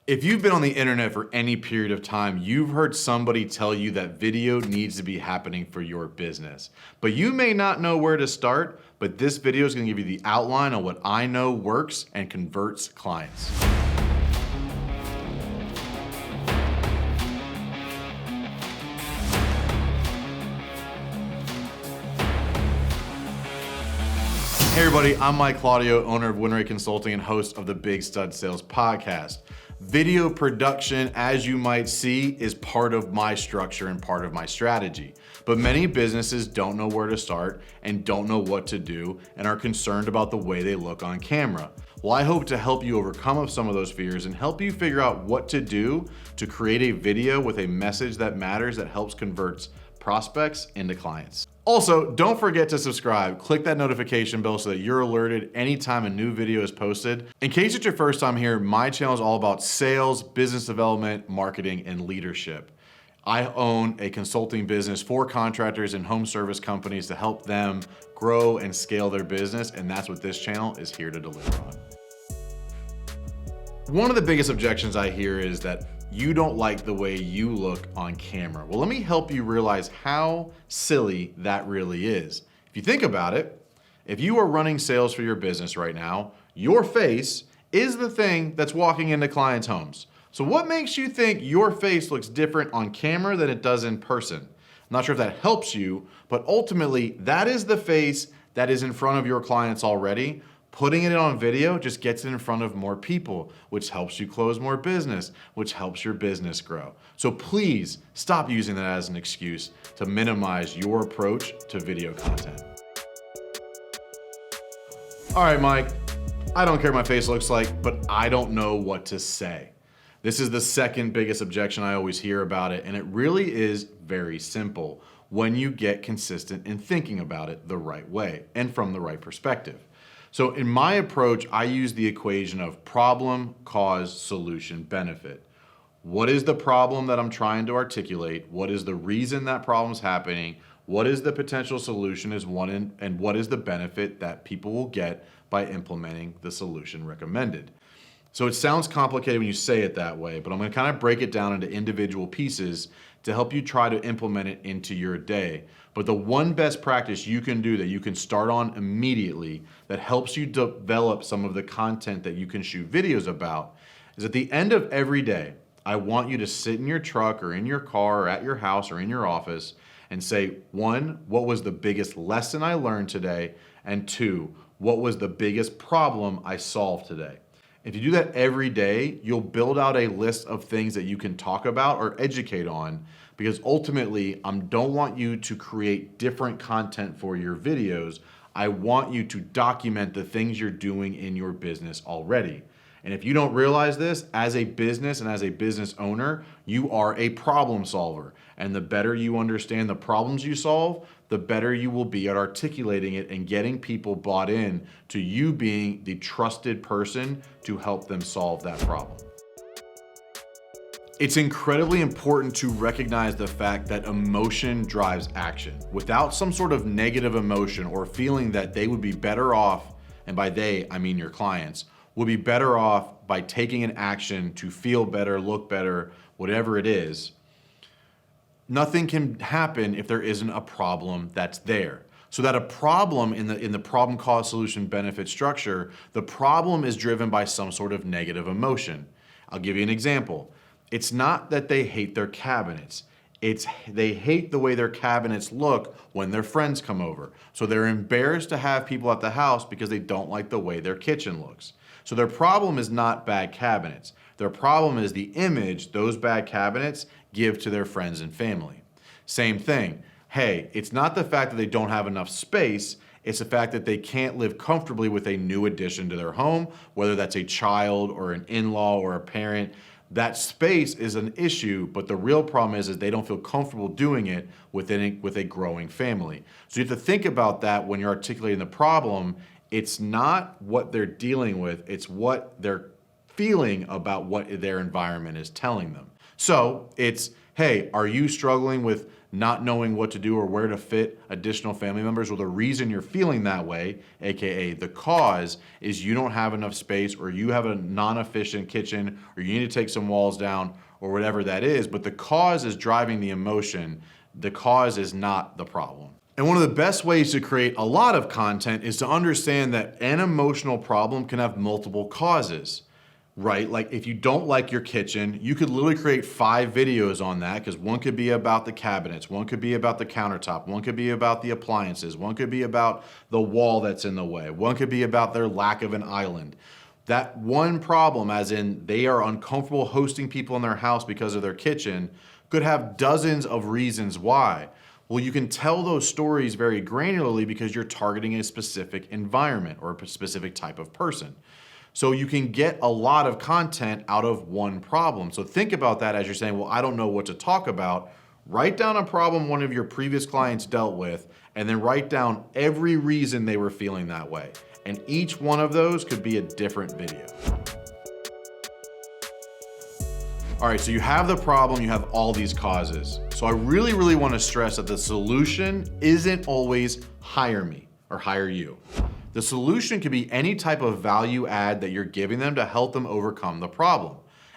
If you've been on the internet for any period of time, you've heard somebody tell you that video needs to be happening for your business. But you may not know where to start, but this video is going to give you the outline on what I know works and converts clients. Hey everybody, I'm Mike Claudio, owner of WinRate Consulting and host of the Big Stud Sales Podcast. Video production, as you might see, is part of my structure and part of my strategy. But many businesses don't know where to start and don't know what to do and are concerned about the way they look on camera. Well, I hope to help you overcome some of those fears and help you figure out what to do to create a video with a message that matters that helps convert prospects into clients. Also, don't forget to subscribe. Click that notification bell so that you're alerted anytime a new video is posted. In case it's your first time here, my channel is all about sales, business development, marketing, and leadership. I own a consulting business for contractors and home service companies to help them grow and scale their business, and that's what this channel is here to deliver on. One of the biggest objections I hear is that you don't like the way you look on camera. Well, let me help you realize how silly that really is. If you think about it, if you are running sales for your business right now, your face is the thing that's walking into clients' homes. So what makes you think your face looks different on camera than it does in person? I'm not sure if that helps you, but ultimately that is the face that is in front of your clients already. Putting it on video just gets it in front of more people, which helps you close more business, which helps your business grow. So please stop using that as an excuse to minimize your approach to video content. All right, Mike, I don't care what my face looks like, but I don't know what to say. This is the second biggest objection I always hear about it, and it really is very simple when you get consistent in thinking about it the right way and from the right perspective. So in my approach, I use the equation of problem, cause, solution, benefit. What is the problem that I'm trying to articulate? What is the reason that problem's happening? What is the potential solution is one, and what is the benefit that people will get by implementing the solution recommended? So it sounds complicated when you say it that way, but I'm going to kind of break it down into individual pieces to help you try to implement it into your day. But the one best practice you can do that you can start on immediately that helps you develop some of the content that you can shoot videos about is at the end of every day, I want you to sit in your truck or in your car or at your house or in your office and say, one, what was the biggest lesson I learned today? And two, what was the biggest problem I solved today? If you do that every day, you'll build out a list of things that you can talk about or educate on, because ultimately, I don't want you to create different content for your videos. I want you to document the things you're doing in your business already. And if you don't realize this, as a business and as a business owner, you are a problem solver. And the better you understand the problems you solve, the better you will be at articulating it and getting people bought in to you being the trusted person to help them solve that problem. It's incredibly important to recognize the fact that emotion drives action. Without some sort of negative emotion or feeling that they would be better off, and by they, I mean your clients, would be better off by taking an action to feel better, look better, whatever it is, nothing can happen if there isn't a problem that's there. So that a problem in the problem, cause, solution, benefit structure, the problem is driven by some sort of negative emotion. I'll give you an example. It's not that they hate their cabinets. It's they hate the way their cabinets look when their friends come over. So they're embarrassed to have people at the house because they don't like the way their kitchen looks. So their problem is not bad cabinets. Their problem is the image those bad cabinets give to their friends and family. Same thing. Hey, it's not the fact that they don't have enough space. It's the fact that they can't live comfortably with a new addition to their home, whether that's a child or an in-law or a parent. That space is an issue, but the real problem is they don't feel comfortable doing it with a growing family. So you have to think about that when you're articulating the problem. It's not what they're dealing with, it's what they're feeling about what their environment is telling them. So it's, hey, are you struggling with not knowing what to do or where to fit additional family members, or the reason you're feeling that way, AKA the cause, is you don't have enough space, or you have a non-efficient kitchen, or you need to take some walls down, or whatever that is, but the cause is driving the emotion. The cause is not the problem. And one of the best ways to create a lot of content is to understand that an emotional problem can have multiple causes, right? Like if you don't like your kitchen, you could literally create 5 videos on that, because one could be about the cabinets, one could be about the countertop, one could be about the appliances, one could be about the wall that's in the way, one could be about their lack of an island. That one problem, as in they are uncomfortable hosting people in their house because of their kitchen, could have dozens of reasons why. Well, you can tell those stories very granularly because you're targeting a specific environment or a specific type of person. So you can get a lot of content out of one problem. So think about that as you're saying, well, I don't know what to talk about. Write down a problem one of your previous clients dealt with, and then write down every reason they were feeling that way. And each one of those could be a different video. All right, so you have the problem, you have all these causes. So I really want to stress that the solution isn't always hire me or hire you. The solution could be any type of value add that you're giving them to help them overcome the problem.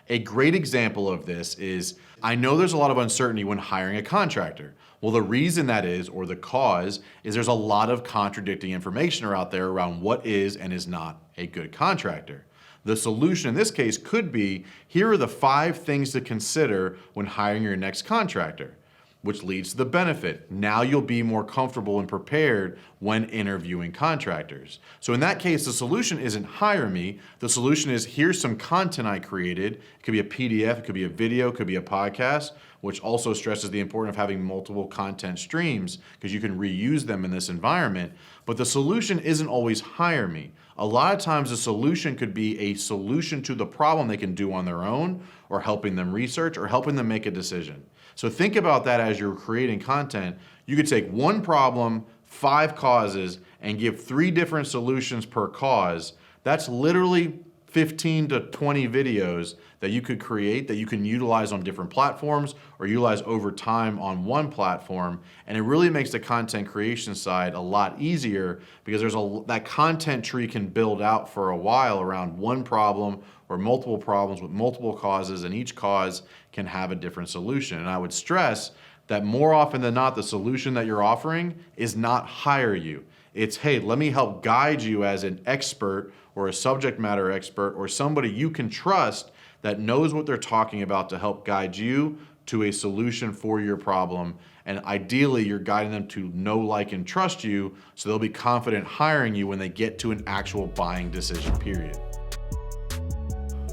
A great example of this is, I know there's a lot of uncertainty when hiring a contractor. Well, the reason that is, or the cause, is there's a lot of contradicting information out there around what is and is not a good contractor. The solution in this case could be, here are the 5 things to consider when hiring your next contractor, which leads to the benefit. Now you'll be more comfortable and prepared when interviewing contractors. So in that case, the solution isn't hire me. The solution is, here's some content I created. It could be a PDF, it could be a video, it could be a podcast, which also stresses the importance of having multiple content streams because you can reuse them in this environment. But the solution isn't always hire me. A lot of times the solution could be a solution to the problem they can do on their own, or helping them research, or helping them make a decision. So think about that as you're creating content. You could take one problem, 5 causes, and give 3 different solutions per cause. That's literally 15 to 20 videos that you could create that you can utilize on different platforms or utilize over time on one platform. And it really makes the content creation side a lot easier because that content tree can build out for a while around one problem or multiple problems with multiple causes, and each cause can have a different solution. And I would stress that more often than not, the solution that you're offering is not hire you. It's, hey, let me help guide you as an expert or a subject matter expert or somebody you can trust that knows what they're talking about to help guide you to a solution for your problem. And ideally, you're guiding them to know, like, and trust you so they'll be confident hiring you when they get to an actual buying decision period.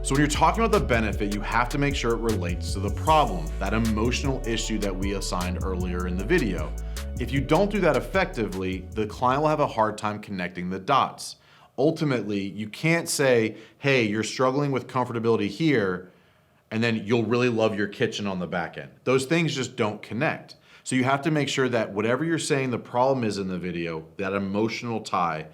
So when you're talking about the benefit, you have to make sure it relates to the problem, that emotional issue that we assigned earlier in the video. If you don't do that effectively, the client will have a hard time connecting the dots. Ultimately, you can't say, hey, you're struggling with comfortability here, and then you'll really love your kitchen on the back end. Those things just don't connect. So you have to make sure that whatever you're saying the problem is in the video, that emotional tie,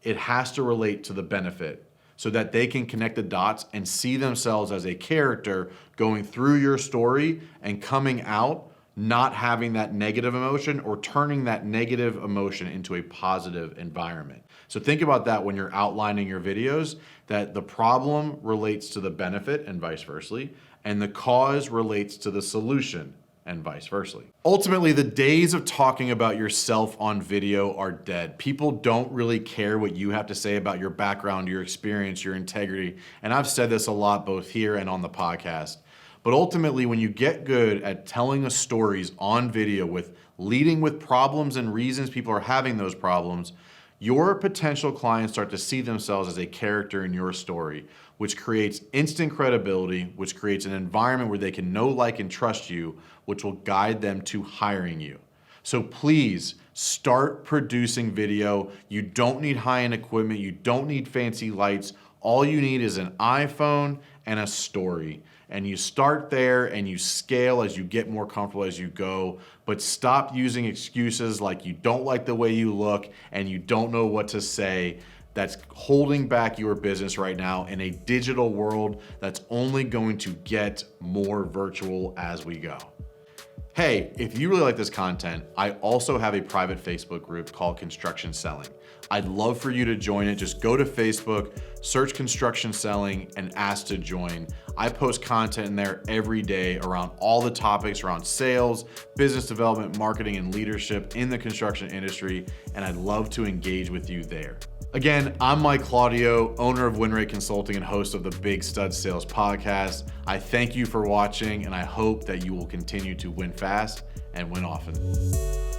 it has to relate to the benefit so that they can connect the dots and see themselves as a character going through your story and coming out not having that negative emotion or turning that negative emotion into a positive environment. So think about that when you're outlining your videos, that the problem relates to the benefit and vice versa, and the cause relates to the solution and vice versa. Ultimately, the days of talking about yourself on video are dead. People don't really care what you have to say about your background, your experience, your integrity. And I've said this a lot both here and on the podcast. But ultimately, when you get good at telling us stories on video with leading with problems and reasons people are having those problems, your potential clients start to see themselves as a character in your story, which creates instant credibility, which creates an environment where they can know, like, and trust you, which will guide them to hiring you. So please start producing video. You don't need high-end equipment. You don't need fancy lights. All you need is an iPhone and a story. And you start there and you scale as you get more comfortable as you go, but stop using excuses like you don't like the way you look and you don't know what to say. That's holding back your business right now in a digital world that's only going to get more virtual as we go. Hey, if you really like this content, I also have a private Facebook group called Construction Selling. I'd love for you to join it. Just go to Facebook, search Construction Selling, and ask to join. I post content in there every day around all the topics around sales, business development, marketing, and leadership in the construction industry, and I'd love to engage with you there. Again, I'm Mike Claudio, owner of WinRate Consulting and host of the Big Stud Sales Podcast. I thank you for watching, and I hope that you will continue to win fast and win often.